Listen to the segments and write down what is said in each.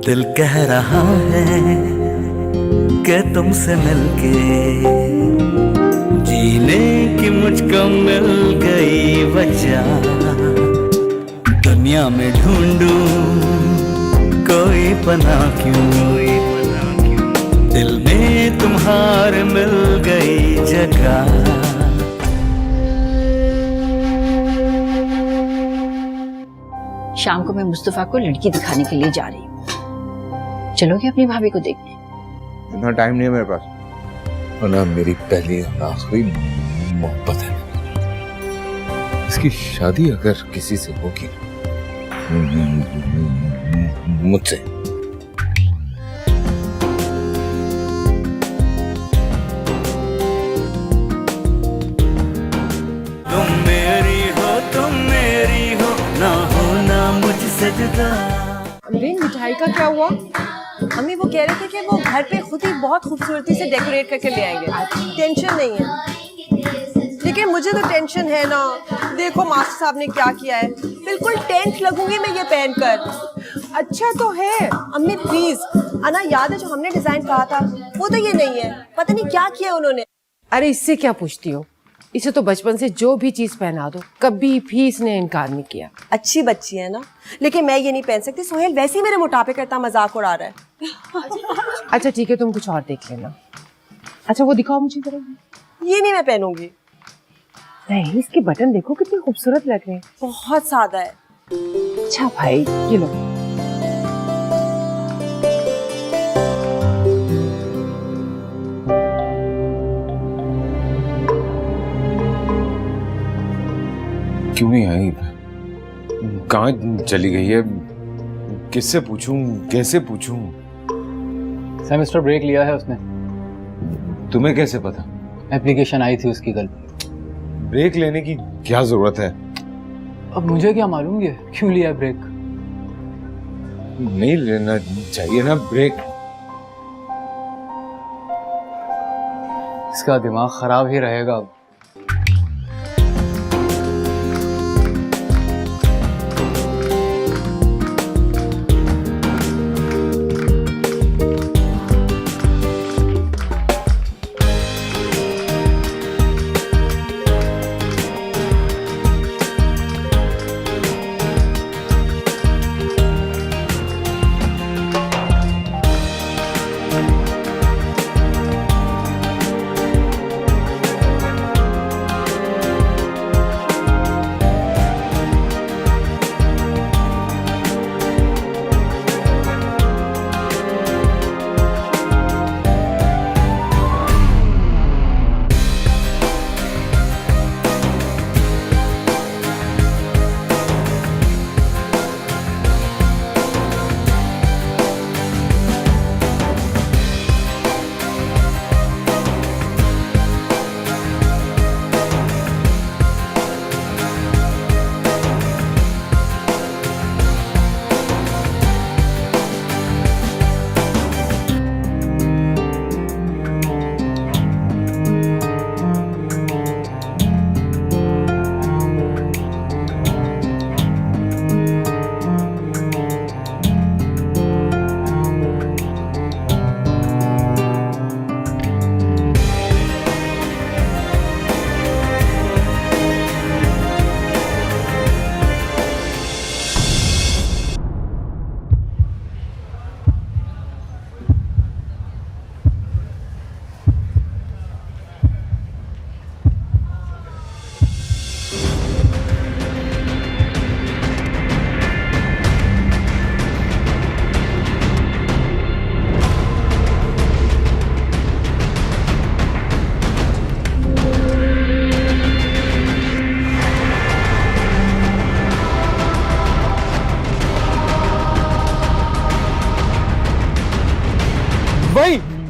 दिल कह रहा है कि तुमसे मिलके जीने की मुझको मिल गई वजह। दुनिया में ढूंढूं कोई पना क्यों, दिल में तुम्हारे मिल गई जगह। शाम को मैं मुस्तफा को लड़की दिखाने के लिए जा रही हूँ, चलोगे अपनी भाभी को देखने? इतना टाइम नहीं है मेरे पास। और ना मेरी पहली और आखिरी मोहब्बत है, इसकी शादी अगर किसी से होगी मुझसे। तुम मेरी हो ना हो ना मुझसे जुदा। अम्मी मिठाई का क्या हुआ? अम्मी वो कह रहे थे कि वो घर पे खुद ही बहुत खूबसूरती से डेकोरेट करके ले आएंगे, टेंशन नहीं है। लेकिन मुझे तो टेंशन है ना, देखो मास्टर साहब ने क्या किया है, बिल्कुल टेंट लगूंगी मैं ये पहनकर। अच्छा तो है अम्मी प्लीज, अना याद है जो हमने डिजाइन कहा था वो तो ये नहीं है, पता नहीं क्या किया उन्होंने। अरे इससे क्या पूछती हो, इसे तो बचपन से जो भी चीज पहना दो कभी भी इसने इनकार नहीं किया। अच्छी बच्ची है ना, लेकिन मैं ये नहीं पहन सकती। सोहेल वैसे ही मेरे मोटापे का इतना मजाक उड़ा रहा है। अच्छा ठीक है, तुम कुछ और देख लेना। अच्छा वो दिखाओ मुझे जरा। ये नहीं मैं पहनूंगी। नहीं, इसके बटन देखो कितने खूबसूरत लग रहे हैं। बहुत सादा है। अच्छा भाई ये लो। क्यों नहीं आई? कहाँ चली गई है? किससे पूछूं, कैसे पूछूं? सेमेस्टर ब्रेक लिया है उसने। तुम्हें कैसे पता? एप्लीकेशन आई थी उसकी कल। ब्रेक लेने की क्या जरूरत है? अब मुझे क्या मालूम ये क्यों लिया ब्रेक। नहीं लेना चाहिए ना ब्रेक। इसका दिमाग खराब ही रहेगा अब।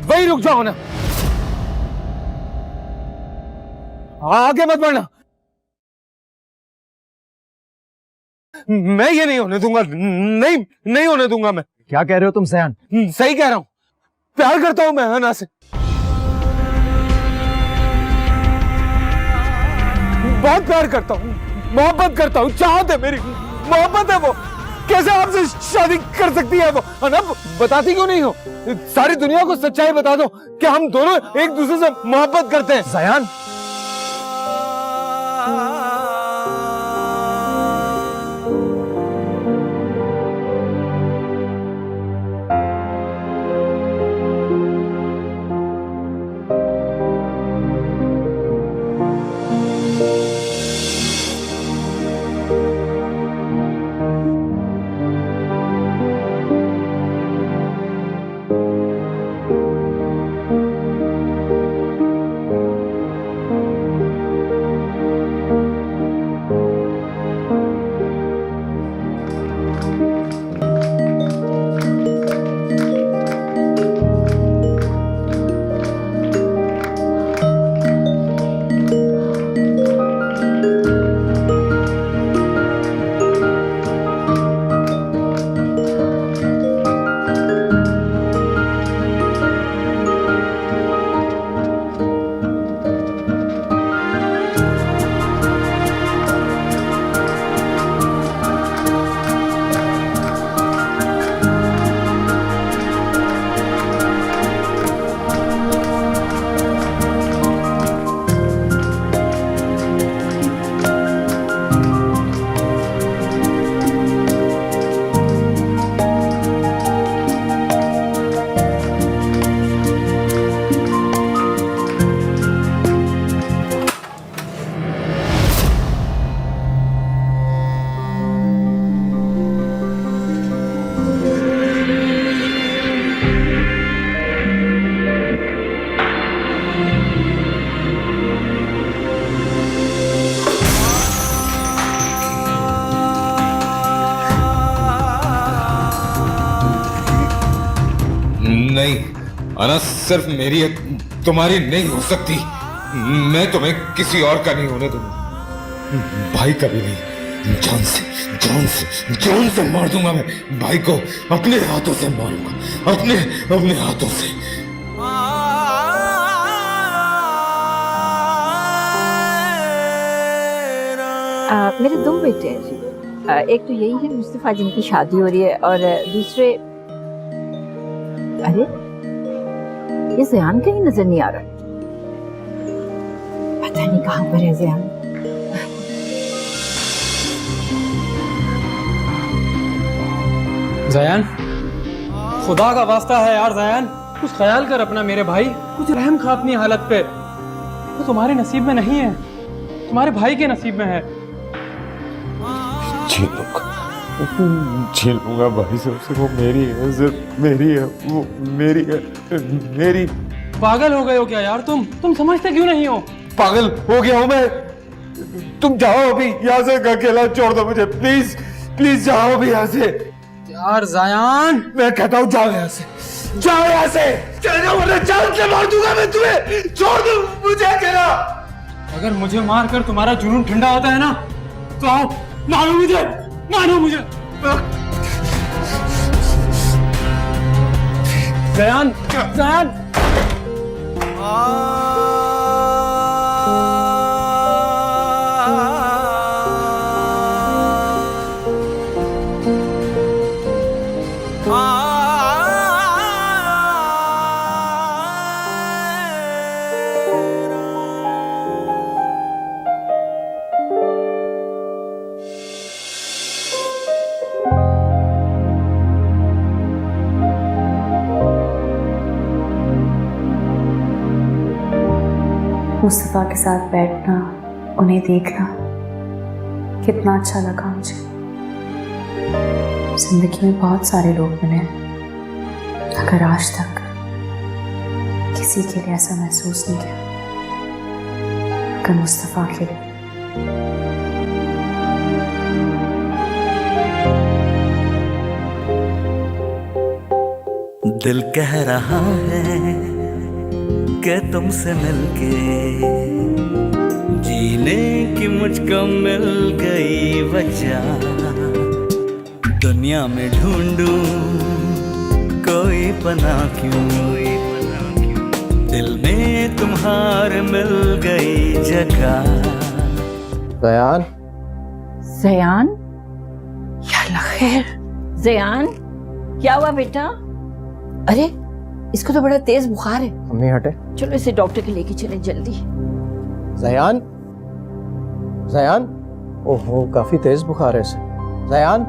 वही रुक जाओ ना, आगे मत बढ़ना। मैं ये नहीं होने दूंगा, नहीं होने दूंगा मैं। क्या कह रहे हो तुम सयान? सही कह रहा हूं, प्यार करता हूं मैं हना से, बहुत प्यार करता हूं, मोहब्बत करता हूं, चाहत है मेरी, मोहब्बत है वो। कैसे आपसे शादी कर सकती है वो? अनब, बताती क्यों नहीं हो? सारी दुनिया को सच्चाई बता दो कि हम दोनों एक दूसरे से मोहब्बत करते हैं। जयान, नहीं अना, सिर्फ मेरी है, तुम्हारी नहीं हो सकती। मैं तुम्हें किसी और का नहीं होने दूंगा। भाई का भी नहीं। जान से मार दूंगा मैं भाई को। अपने हाथों से मारूंगा, अपने हाथों से। मेरे दो बेटे हैं जी। एक तो यही है मुस्तफा जिनकी शादी हो रही है, और दूसरे, अरे ये ज़यान कहीं नजर नहीं आ रहा। पता नहीं कहाँ पर है ज़यान। जयान, खुदा का वास्ता है यार जयान, कुछ ख्याल कर अपना मेरे भाई, कुछ रहम खा अपनी हालत पे। वो तुम्हारे नसीब में नहीं है, तुम्हारे भाई के नसीब में है। झेल लूंगा भाई से, वो मेरी है, सिर्फ मेरी है, वो मेरी है, मेरी। पागल हो गए हो क्या यार तुम समझते क्यों नहीं हो? पागल हो गया हूं मैं। तुम जाओ अभी यहाँ से, अकेला छोड़ दो मुझे, प्लीज प्लीज जाओ अभी यहाँ से। यार जयान, मैं कहता हूँ जाओ यहाँ से, जाओ यहाँ से, चले जाओ वरना जान से मार दूंगा मैं तुम्हें। छोड़ दो मुझे अकेला। अगर मुझे मार कर तुम्हारा जुनून ठंडा होता है ना, तो आओ मारो मुझे। जयान, मुस्तफ़ा के साथ बैठना, उन्हें देखना कितना अच्छा लगा मुझे। जिंदगी में बहुत सारे लोग मिले, अगर आज तक किसी के लिए ऐसा महसूस नहीं किया अगर मुस्तफ़ा के लिए। दिल कह रहा है कि तुमसे मिलके जीने की मुझको मिल गई वजह। दुनिया में ढूंढूं कोई पना क्यों, दिल में तुम्हारे मिल गई जगह। ज़यान, ज़यान, या अल्लाह खैर जयान, क्या हुआ बेटा? अरे इसको तो बड़ा तेज बुखार है। अम्मी हटे। चलो इसे डॉक्टर के लेके चले जल्दी। जयान, जयान, ओहो काफी तेज बुखार है इसे। जयान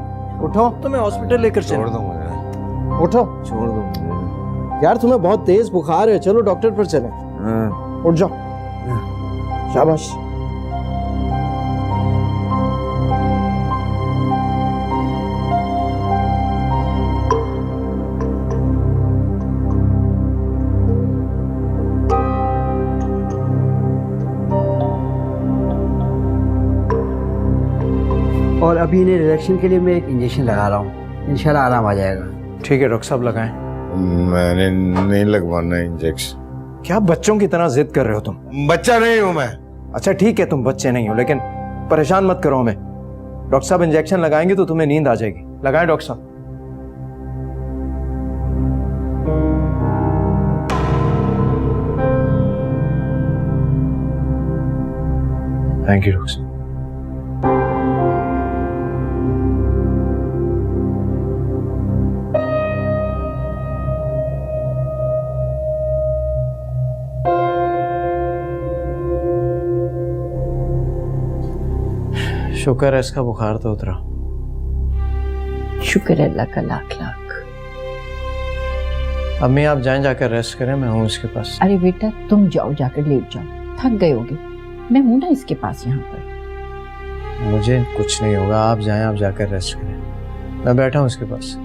उठो, तुम्हें हॉस्पिटल लेकर चलो। छोड़ दो मुझे, उठो, छोड़ दो मुझे। यार तुम्हें बहुत तेज बुखार है, चलो डॉक्टर पर चलें। उठ जाओ, शाबाश। और अभी इन्हें रिलैक्सेशन के लिए मैं एक इंजेक्शन लगा रहा हूँ, इंशाल्लाह आराम आ जाएगा। ठीक है डॉक्टर साहब, लगाएं। मैंने नहीं लगवाना इंजेक्शन। क्या बच्चों की तरह जिद कर रहे हो तुम? बच्चा नहीं हूं मैं। अच्छा ठीक है, तुम बच्चे नहीं हो, लेकिन परेशान मत करो हमें। डॉक्टर साहब इंजेक्शन लगाएंगे तो तुम्हें नींद आ जाएगी। लगाएं डॉक्टर साहब। थैंक यू डॉक्टर साहब। शुक्र है इसका बुखार तो उतरा। शुक्र है अल्लाह का लाख लाख। अम्मी आप जाएं, जाकर रेस्ट करें, मैं हूँ इसके पास। अरे बेटा तुम जाओ, जाकर लेट जाओ, थक गए होगे। मैं हूं ना इसके पास यहाँ पर। मुझे कुछ नहीं होगा, आप जाएं, आप जाकर रेस्ट करें, मैं बैठा हूँ इसके पास।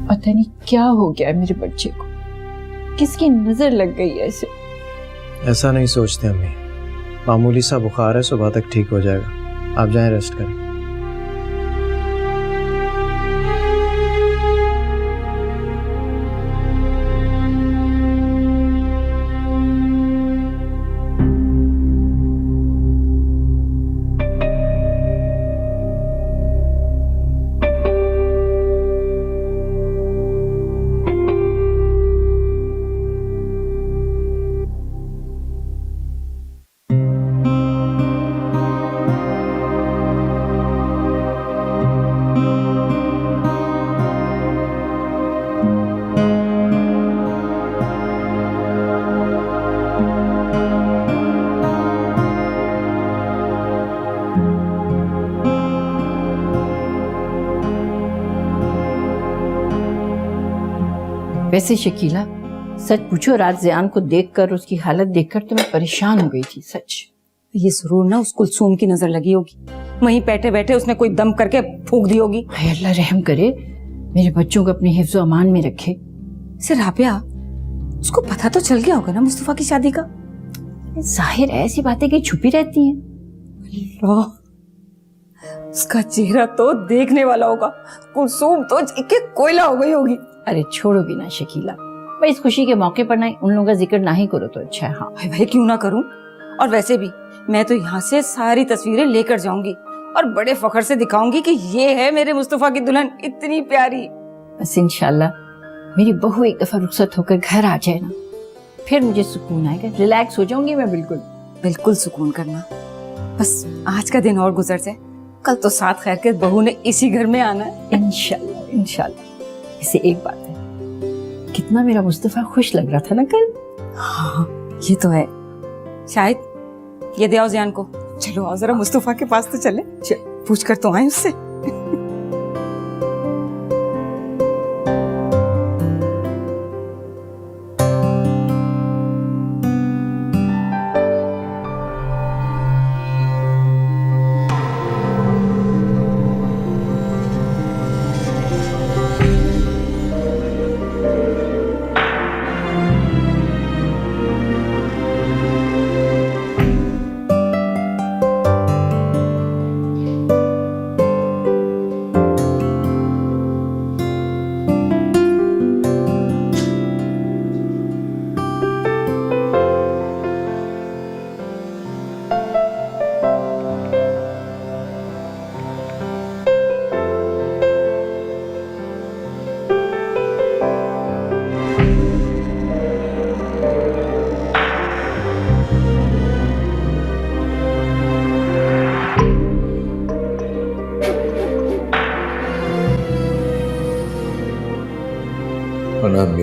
पता नहीं क्या हो गया है मेरे बच्चे को, किसकी नजर लग गई है इसे। ऐसा नहीं सोचते अम्मी, मामूली सा बुखार है, सुबह तक ठीक हो जाएगा। आप जाएं, रेस्ट करें। वैसे शकीला, सच पूछो, रात ज़यान को देखकर, उसकी हालत देखकर तो मैं परेशान हो गई थी सच। ये जरूर ना उस कुलसूम की नजर लगी होगी, वहीं बैठे बैठे उसने कोई दम करके फूंक दी होगी। हाय अल्लाह रहम करे, मेरे बच्चों को अपने हिफ्ज़ अमान में रखे। से राबिया, उसको पता तो चल गया होगा ना मुस्तफा की शादी का। जाहिर है ऐसी बातें कहीं छुपी रहती हैं। अल्लाह, उसका चेहरा तो देखने वाला होगा, कुलसूम तो एक कोयला हो गई होगी। अरे छोड़ो भी ना शकीला, भाई इस खुशी के मौके पर ना उन लोगों का जिक्र ना ही करो तो अच्छा है। हाँ भाई क्यों ना करूं, और वैसे भी मैं तो यहाँ से सारी तस्वीरें लेकर जाऊंगी और बड़े फख्र से दिखाऊंगी कि ये है मेरे मुस्तफा की दुल्हन, इतनी प्यारी। बस इंशाल्लाह मेरी बहू एक दफा रुखसत होकर घर आ जाए ना, फिर मुझे सुकून आएगा, रिलैक्स हो जाऊंगी मैं। बिल्कुल बिल्कुल सुकून करना, बस आज का दिन और गुजर जाए, कल तो साथ खैर के बहू ने इसी घर में आना है। इंशाल्लाह इंशाल्लाह। इसे एक बात है, कितना मेरा मुस्तफा खुश लग रहा था ना कल। हाँ ये तो है। शायद ये दे आओ ज़यान को। चलो आओ जरा मुस्तफा के पास तो चले, पूछ कर तो आए उससे।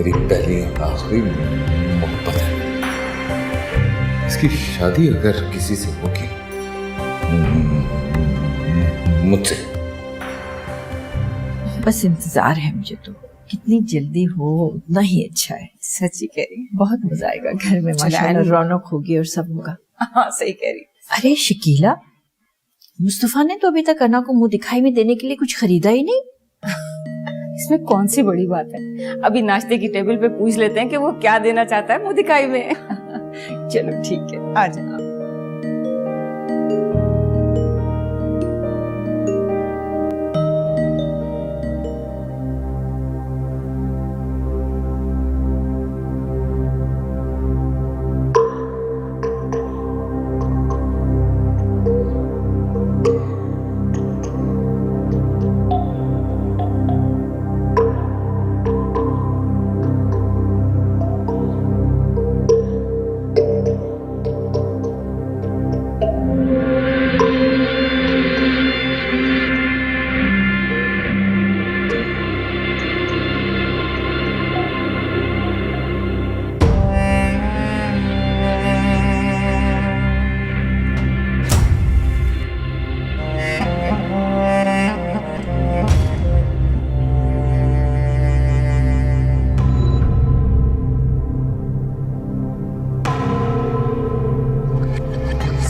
मेरी पहली और आखिरी मोहब्बत है। इसकी शादी अगर किसी से होगी, मुझसे। बस इंतजार है मुझे तो, कितनी जल्दी हो उतना ही अच्छा है। सच्ची कह रही बहुत मजा आएगा घर में, माशाल्लाह रौनक होगी और सब होगा। हाँ सही कह रही। अरे शकीला, मुस्तफा ने तो अभी तक अना को मुंह दिखाई में देने के लिए कुछ खरीदा ही नहीं। इसमें कौन सी बड़ी बात है, अभी नाश्ते की टेबल पे पूछ लेते हैं कि वो क्या देना चाहता है मुंह दिखाई में। चलो ठीक है, आ जाओ।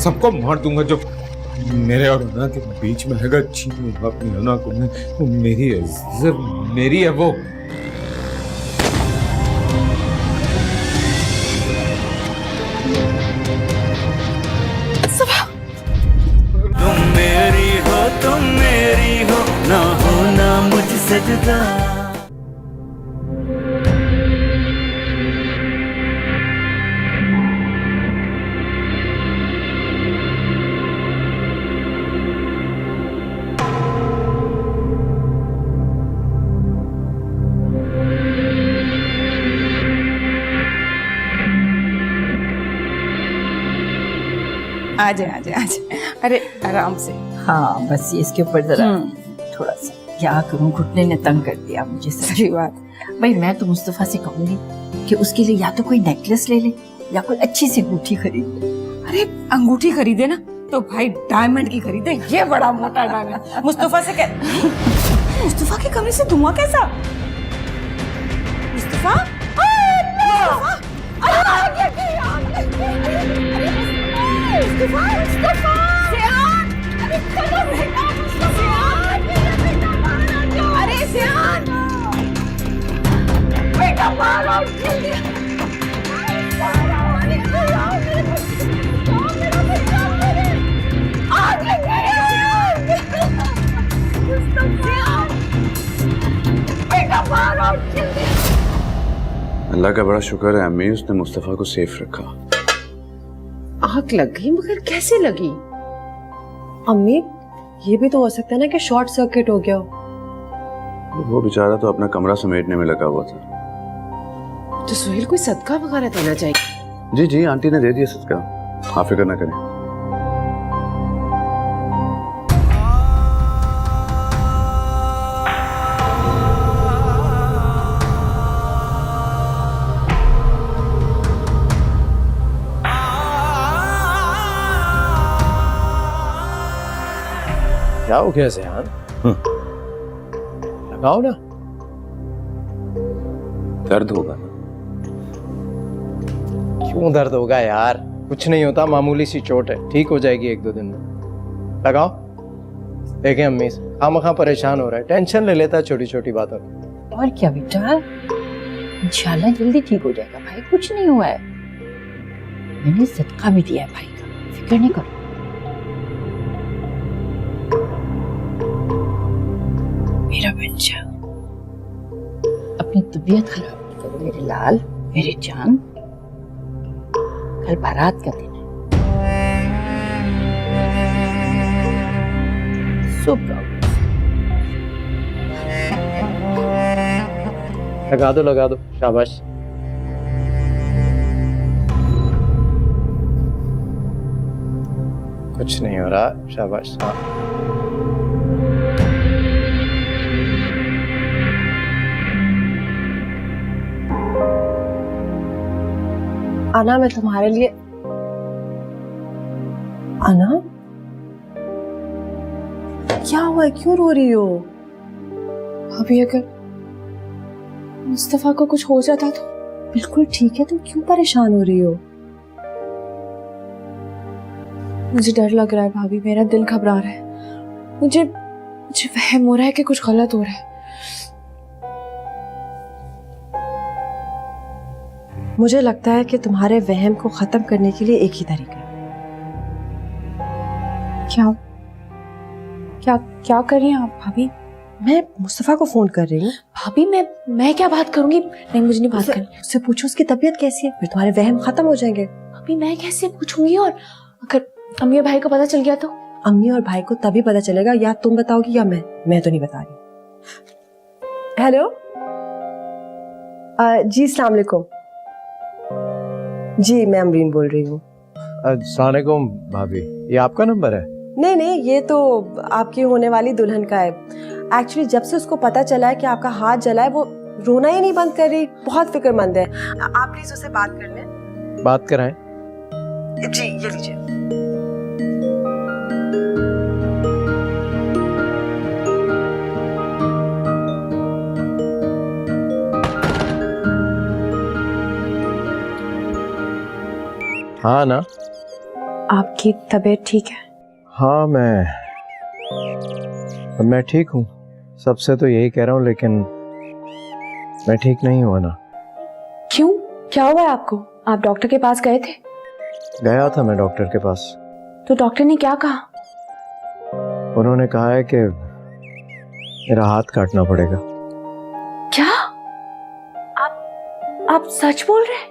सबको मार दूंगा जो मेरे और अना के बीच में हैगा। छीनूंगा अपनी अना को मैं, वो मेरी है, सिर्फ मेरी है वो। तुम मेरी हो ना होना मुझसे जुदा। आ जाए आ जाए आ जाए। अरे आराम से। हाँ बस ये इसके ऊपर जरा थोड़ा सा, क्या करूँ, घुटने ने तंग कर दिया मुझे। सही बात। भाई मैं तो मुस्तफा से कहूंगी कि उसके लिए या तो कोई नेकलेस ले ले या कोई अच्छी सी अंगूठी खरीद ले। अरे अंगूठी खरीदे ना तो भाई डायमंड की खरीदे, ये बड़ा मोटा डायमंड। मुस्तफा से कह, मुस्तफा के कमरे से धुआं कैसा? मुस्तफा अरे सियान, बेटा मारो अल्लाह का बड़ा शुक्र है अम्मी, उसने मुस्तफा को सेफ रखा। आग लग गई, मगर कैसे लगी? अम्मी ये भी तो हो सकता है ना कि शॉर्ट सर्किट हो गया। वो बेचारा तो अपना कमरा समेटने में लगा हुआ था। तो सुहेल कोई सदका वगैरह देना चाहिए। जी जी आंटी ने दे दिया सदका, आप फिक्र ना करें। क्या हो गया ज़यान? लगाओ ना। दर्द होगा ना? क्यों दर्द होगा यार, कुछ नहीं होता, मामूली सी चोट है, ठीक हो जाएगी 1-2 दिन में। लगाओ। देखें अम्मी खामखा परेशान हो रहा है, टेंशन ले लेता है छोटी छोटी बातों की। और क्या बेटा, इंशाल्लाह जल्दी ठीक हो जाएगा भाई, कुछ नहीं हुआ है। मैंने सदका भी दिया है भाई का, फिक्र नहीं करो। मेरा बच्चा, अपनी तबीयत खराब मत करो मेरे लाल, मेरे जान। कल बारात का दिन है, सुबह लगा दो, शाबाश। कुछ नहीं हो रहा, शाबाश। हाँ आना मैं तुम्हारे लिए आना क्या हुआ, क्यों रो रही हो? अभी अगर मुस्तफा को कुछ हो जाता तो? बिल्कुल ठीक है, तुम क्यों परेशान हो रही हो? मुझे डर लग रहा है भाभी, मेरा दिल घबरा रहा है। मुझे वहम हो रहा है कि कुछ गलत हो रहा है। मुझे लगता है कि तुम्हारे वहम को खत्म करने के लिए एक ही तरीका है। क्या क्या क्या कर रही हैं आप भाभी? मैं मुस्तफा को फोन कर रही हूँ। भाभी मैं क्या बात करूंगी? नहीं, मुझे नहीं बात करनी। उससे पूछो उसकी तबीयत कैसी है, फिर तुम्हारे वहम खत्म हो जाएंगे। भाभी मैं कैसे पूछूंगी? और अगर अम्मी और भाई को पता चल गया तो? अम्मी और भाई को तभी पता चलेगा, या तुम बताओगी या मैं तो नहीं बता रही। हेलो जी, अस्सलाम वालेकुम। जी मैं अमरीन बोल रही हूँ। अस्सलाम वालेकुम भाभी, ये आपका नंबर है? नहीं, ये तो आपकी होने वाली दुल्हन का है। एक्चुअली जब से उसको पता चला है कि आपका हाथ जला है, वो रोना ही नहीं बंद कर रही, बहुत फिक्रमंद है। आप प्लीज उससे बात कर लें। बात कराएं? जी ये लीजिए। हाँ ना, आपकी तबीयत ठीक है? हाँ मैं ठीक हूँ। सबसे तो यही कह रहा हूँ, लेकिन मैं ठीक नहीं हुआ ना। क्यों, क्या हुआ है आपको? आप डॉक्टर के पास गए थे? गया था मैं डॉक्टर के पास। तो डॉक्टर ने क्या कहा? उन्होंने कहा है कि मेरा हाथ काटना पड़ेगा। क्या आप सच बोल रहे हैं?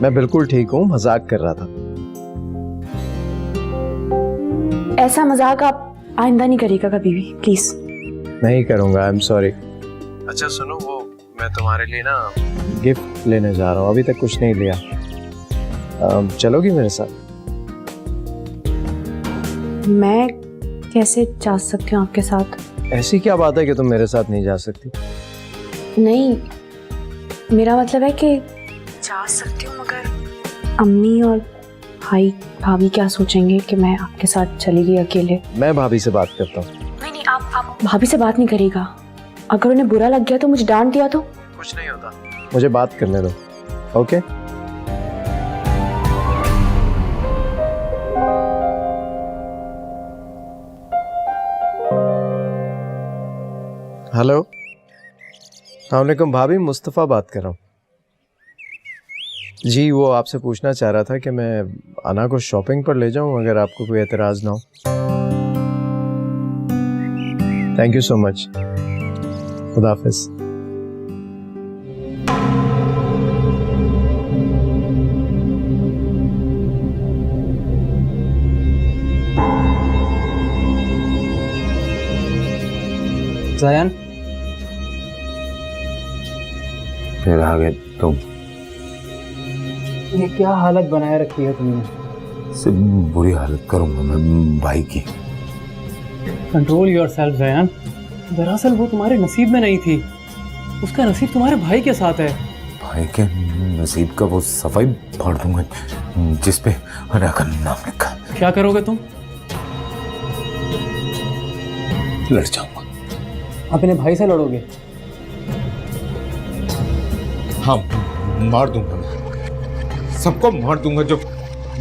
मैं बिल्कुल ठीक हूँ, मजाक कर रहा था। ऐसा मजाक आप आइंदा नहीं करिएगा कभी भी, प्लीज। नहीं करूँगा, आई एम सॉरी। अच्छा सुनो, वो मैं तुम्हारे लिए ना गिफ्ट लेने जा रहा हूँ, अभी तक कुछ नहीं लिया। चलोगी मेरे साथ? मैं कैसे जा सकती हूँ आपके साथ? ऐसी क्या बात है कि तुम मेरे साथ नहीं जा सकती? नहीं, मेरा मतलब है कि जा सकती हूँ, मगर अम्मी और भाई भाभी क्या सोचेंगे कि मैं आपके साथ चली गई अकेले? मैं भाभी से बात करता हूँ। नहीं, आप भाभी से बात नहीं करेगा। अगर उन्हें बुरा लग गया तो, मुझे डांट दिया तो? कुछ नहीं होता, मुझे बात करने दो। ओके? हेलो, अस्सलाम वालेकुम भाभी, मुस्तफ़ा बात कर रहा हूँ। जी वो आपसे पूछना चाह रहा था कि मैं अना को शॉपिंग पर ले जाऊं, अगर आपको कोई एतराज़ ना हो। थैंक यू सो मच, खुदा हाफिज़। ज़यान, फिर आ गए तुम। ये क्या हालत बनाए रखी है तुमने? सिर्फ बुरी हालत करूंगा मैं भाई की। Control yourself Zayan. दरअसल वो तुम्हारे नसीब में नहीं थी, उसका नसीब तुम्हारे भाई के साथ है। भाई के नसीब का वो सफाई फाड़ दूंगा जिस पे अना का नाम लिखा। क्या करोगे तुम? लड़ जाऊंगा। अपने भाई से लड़ोगे? हाँ, मार दूंगा, सबको मार दूंगा जो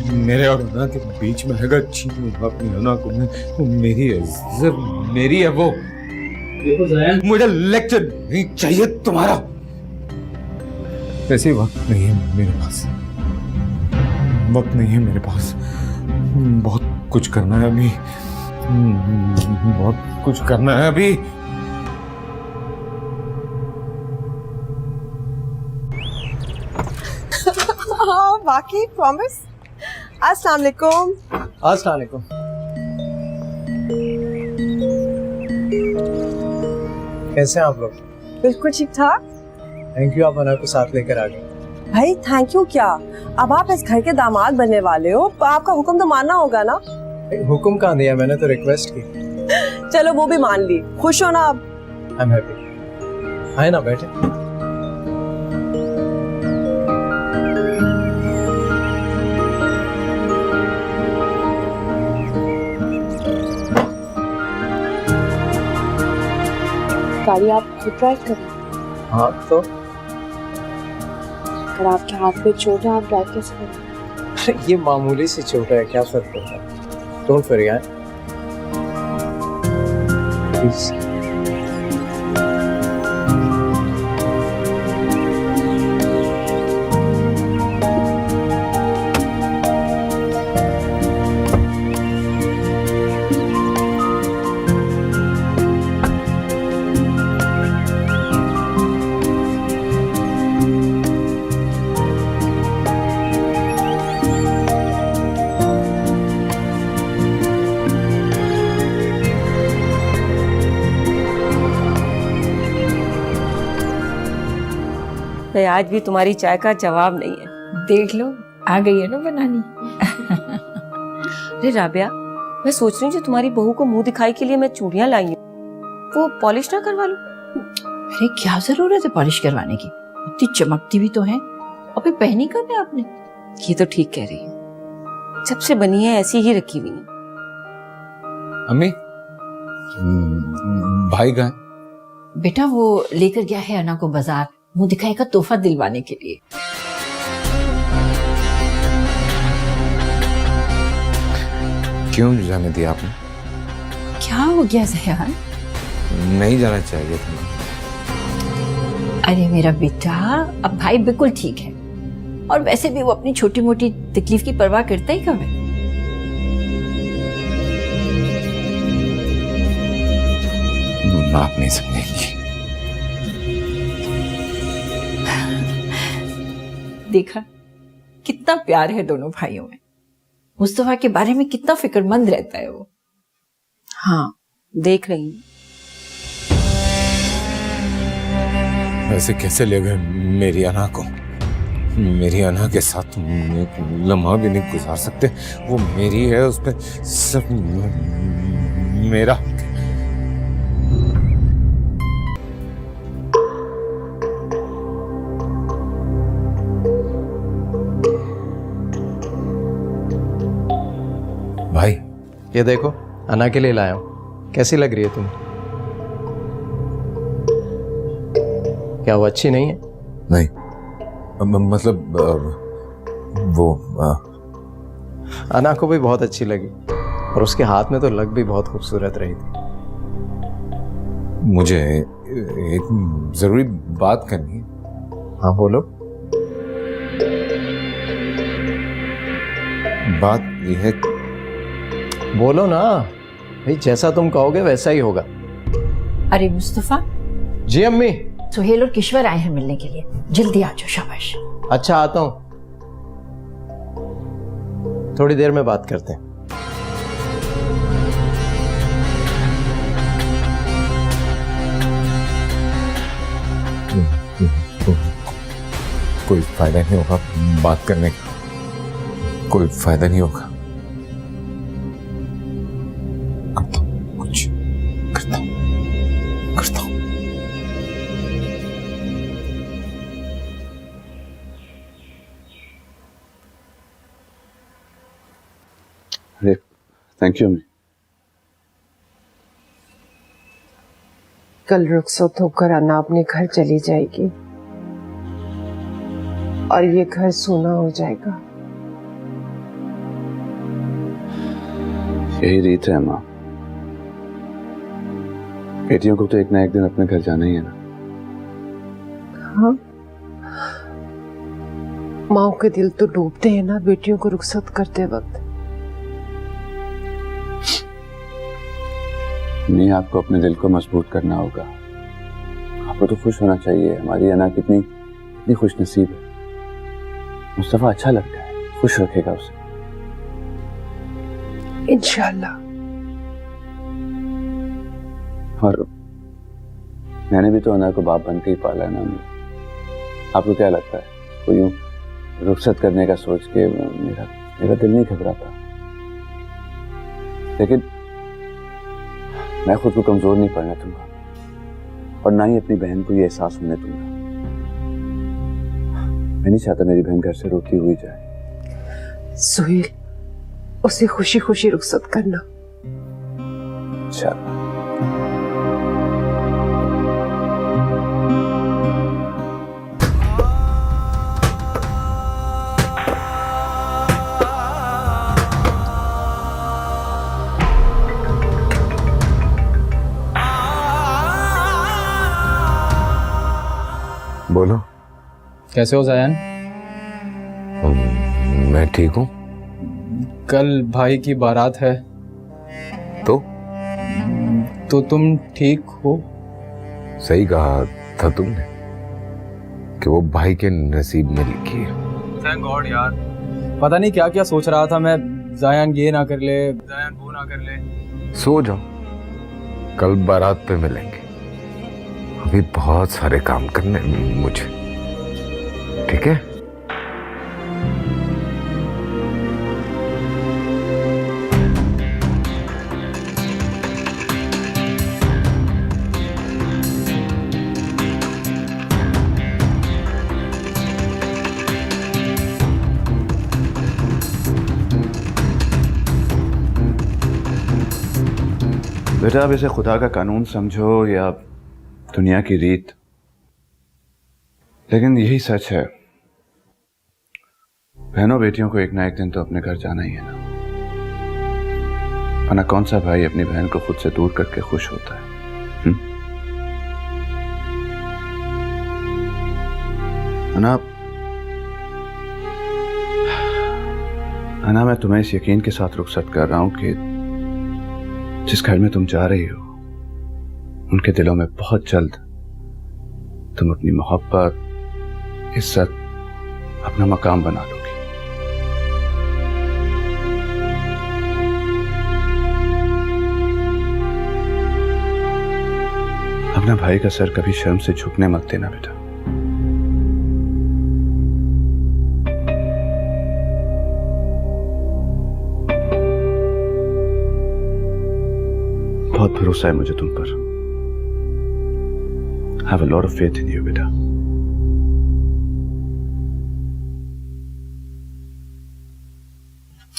मेरे और अना के बीच में है। छीनूंगा अपनी अना को मैं, वो मेरी है, सिर्फ मेरी है वो। देखो ज़यान, मुझे लेक्चर नहीं चाहिए तुम्हारा। ऐसे वक्त नहीं है मेरे पास, वक्त नहीं है मेरे पास। बहुत कुछ करना है अभी, बहुत कुछ करना है अभी। हाँ बाकी प्रॉमिस। अस्सलाम वालेकुम। अस्सलाम वालेकुम। कैसे हैं आप लोग? बिल्कुल ठीक ठाक। थैंक यू, आप अना को साथ लेकर आ गए। भाई थैंक यू क्या, अब आप इस घर के दामाद बनने वाले हो, आपका हुक्म तो मानना होगा ना। हुक्म कहाँ दिया, मैंने तो रिक्वेस्ट की। चलो वो भी मान ली, खुश हो ना आप? I am happy. आए ना, बैठे। गाड़ी आप खुद ड्राइव करें? हाँ तो अगर आपके हाथ पे चोट है, आप ड्राइव कैसे करें? ये मामूली सी चोट है, क्या फर्क पड़ता है? डोंट वरी यार, प्लीज। भाई आज भी तुम्हारी चाय का जवाब नहीं है। देख लो, आ गई है ना बनानी। अरे राबिया, मैं सोच रही हूँ जो तुम्हारी बहू को मुंह दिखाई के लिए मैं चूड़ियां लाई हूँ, वो पॉलिश ना करवा लूं? अरे क्या जरूरत है पॉलिश करवाने की, इतनी चमकती भी तो है। और फिर पहनी कब है आपने? ये तो ठीक कह रही है, जब से बनी है ऐसी ही रखी हुई है। अम्मी, भाई कहाँ है? बेटा वो लेकर गया है अना को बाजार मुंह दिखाई का तोहफा दिलवाने के लिए। क्यों जाने दिया आपने? क्या हो गया जयान? नहीं जाना चाहिए था। अरे मेरा बेटा, अब भाई बिल्कुल ठीक है, और वैसे भी वो अपनी छोटी मोटी तकलीफ की परवाह करता ही कब है। आप नहीं समझेंगी। देखा कितना प्यार है दोनों भाइयों में। मुस्तफा के बारे में कितना फिक्रमंद रहता है वो। हाँ देख रही हूँ। ऐसे कैसे ले गए मेरी अना को? मेरी अना के साथ एक लम्हा भी नहीं गुजार सकते। वो मेरी है, उस पर सब मेरा। भाई ये देखो, अना के लिए लाया हूँ। कैसी लग रही है तुम्हें? क्या वो अच्छी नहीं है? नहीं, मतलब वो अना को भी बहुत अच्छी लगी, और उसके हाथ में तो लग भी बहुत खूबसूरत रही थी। मुझे एक जरूरी बात करनी है। हाँ बोलो। बात यह है, बोलो ना भाई, जैसा तुम कहोगे वैसा ही होगा। अरे मुस्तफा। जी अम्मी। सुहेल और किश्वर आए हैं मिलने के लिए, जल्दी आ जाओ। शाबाश। अच्छा आता हूं, थोड़ी देर में बात करते हैं। कोई फायदा नहीं होगा बात करने का, कोई फायदा नहीं होगा। करता हूं कुछ, करता हूं। अरे थैंक यू अम्मी। कल रुखसत होकर अना अपने घर चली जाएगी और ये घर सूना हो जाएगा। यही रीत है माँ, बेटियों को तो एक ना एक दिन अपने घर जाना ही है ना। हाँ, माओ के दिल तो डूबते हैं ना बेटियों को रुखसत करते वक्त। नहीं, आपको अपने दिल को मजबूत करना होगा। आपको तो खुश होना चाहिए। हमारी अना कितनी खुश नसीब है। मुस्तफा अच्छा लगता है, खुश रखेगा उसे इंशाल्लाह। और मैंने भी तो अना को बाप बन के ही पाला है ना। आपको क्या लगता है, कोई यूं रुखसत करने का सोच के मेरा दिल नहीं घबराता? लेकिन मैं खुद को कमजोर नहीं पड़ने दूंगा, और ना ही अपनी बहन को ये एहसास होने दूंगा। मैं नहीं चाहता मेरी बहन घर से रोती हुई जाए। सुहेल, उसे खुशी खुशी रुखसत करना। अच्छा बोलो। कैसे हो जायन? मैं ठीक हूँ। कल भाई की बारात है। तो तुम ठीक हो? सही कहा था तुमने कि वो भाई के नसीब में लिखी है। थैंक गॉड यार। पता नहीं क्या क्या सोच रहा था मैं, जायन ये ना कर ले, जायन वो ना कर ले। सो जाओ, कल बारात पे मिलेंगे। अभी बहुत सारे काम करने मुझे, ठीक है? बेटा, अब इसे खुदा का कानून समझो या दुनिया की रीत, लेकिन यही सच है, बहनों बेटियों को एक ना एक दिन तो अपने घर जाना ही है ना। वरना कौन सा भाई अपनी बहन को खुद से दूर करके खुश होता है? अना, मैं तुम्हें इस यकीन के साथ रुखसत कर रहा हूं कि जिस घर में तुम जा रही हो उनके दिलों में बहुत जल्द तुम अपनी मोहब्बत, इज्जत, अपना मकाम बना लोगी। अपना भाई का सर कभी शर्म से झुकने मत देना बेटा। बहुत भरोसा है मुझे तुम पर। Have a lot of faith in you, बेटा।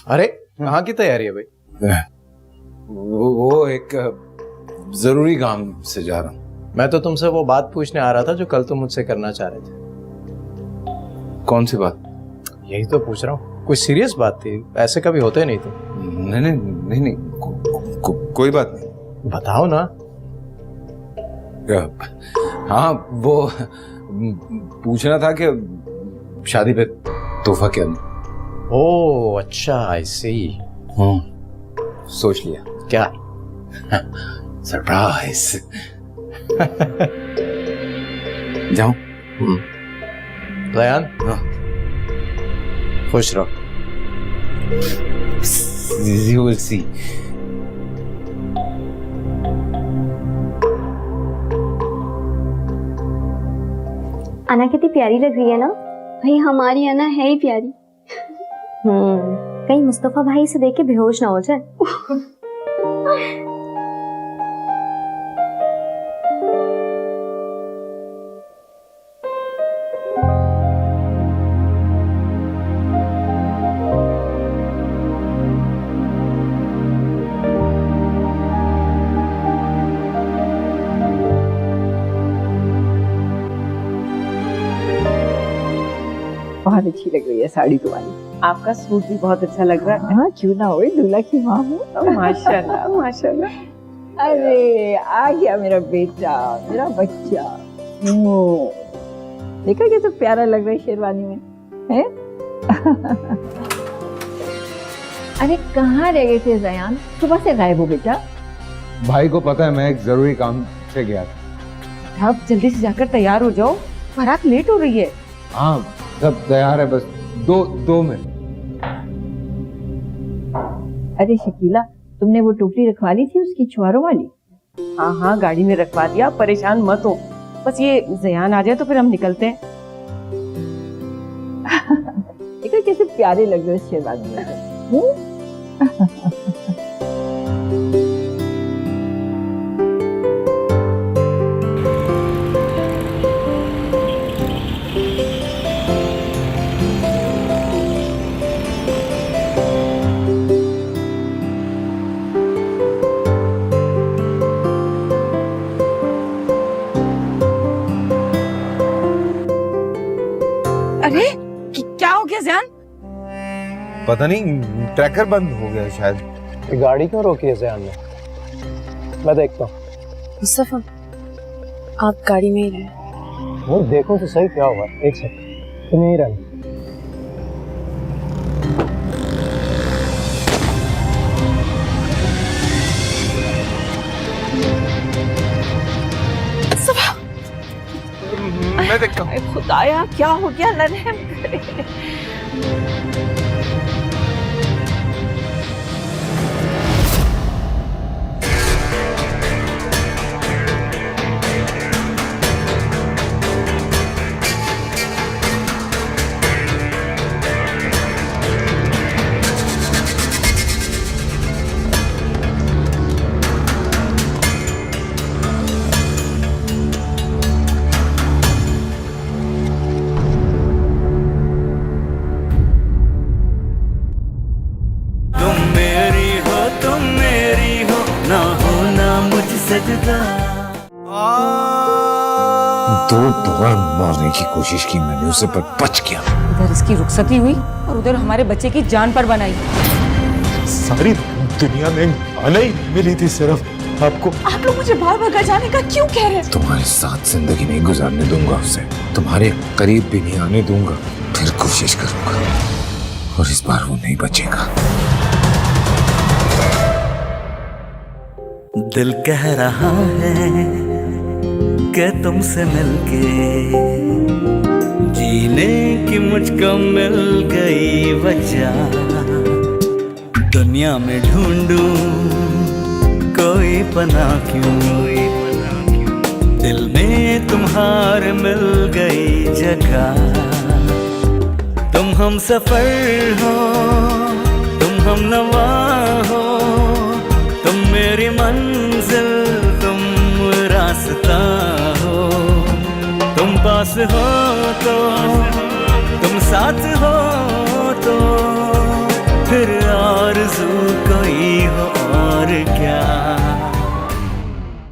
अरे कहाँ की तैयारी है भाई? वो एक जरूरी काम से जा रहा हूँ। मैं तो तुमसे वो बात पूछने आ रहा था जो कल तुम मुझसे करना चाह रहे थे। कौन सी बात? यही तो पूछ रहा हूँ, कोई सीरियस बात थी? ऐसे कभी होते नहीं तुम। नहीं, कोई बात नहीं। बताओ ना। हाँ, वो पूछना था कि शादी पे तोहफा क्या दूं। ओह अच्छा, आई सी। सोच लिया। क्या? सरप्राइज। जाऊं? जायन, खुश रहो। You will see. अना कितनी प्यारी लग रही है ना? भाई हमारी अना है ही प्यारी। कहीं मुस्तफा भाई से देख के बेहोश ना हो जाए। बहुत अच्छी लग रही है साड़ी तुम्हारी। आपका सूट भी बहुत अच्छा लग रहा है। हाँ, क्यों ना हो, दूल्हा की माँ हूँ। माशाल्लाह माशाल्लाह। अरे आ गया मेरा बेटा, मेरा बच्चा। देखा कैसे प्यारा लग रहा है शेरवानी में, है? अरे कहाँ रह गए थे ज़यान? सुबह से गायब हो बेटा। भाई को पता है मैं एक जरूरी काम से गया था। अब जल्दी से जाकर तैयार हो जाओ, बारात लेट हो रही है। हाँ, सब तैयार है, बस दो मिनट। अरे शकीला, तुमने वो टोकरी रखवा ली थी उसकी छुआरों वाली? हाँ हाँ, गाड़ी में रखवा दिया, परेशान मत हो। बस ये ज़यान आ जाए तो फिर हम निकलते हैं। देखो कैसे प्यारे लग रहे हो शेरवानी में। अरे क्या हो गया ज़यान? पता नहीं, ट्रैकर बंद हो गया शायद। गाड़ी क्यों रोकी है ज़यान ने? मैं देखता हूँ। मुस्तफा, आप गाड़ी में ही रहे। वो देखो तो सही क्या हुआ। एक सेकंड, तुम यहीं रहना। मैं देखता हूँ। खुदाया क्या हो गया, रहम करे। दो बार मारने की कोशिश की मैंने उसे, पर बच गया। इधर इसकी रुखसती हुई और उधर हमारे बच्चे की जान पर बनाई। सारी दुनिया में आना ही मिली थी सिर्फ आपको। आप लोग मुझे बार बार जाने का क्यों कह रहे हैं? तुम्हारे साथ जिंदगी नहीं गुजारने दूंगा उसे, तुम्हारे करीब भी नहीं आने दूंगा। फिर कोशिश करूंगा और इस बार वो नहीं बचेगा। दिल कह रहा है कि तुमसे मिलके जीने की मुझको मिल गई वजह। दुनिया में ढूंढूं कोई पनाह क्यों, दिल में तुम्हारे मिल गई जगह। तुम हम सफर हो, तुम हम नवा हो, तुम मेरी मंजिल, तुम रास्ता हो। तुम पास हो तो, तुम साथ हो तो, फिर आरज़ू कोई हो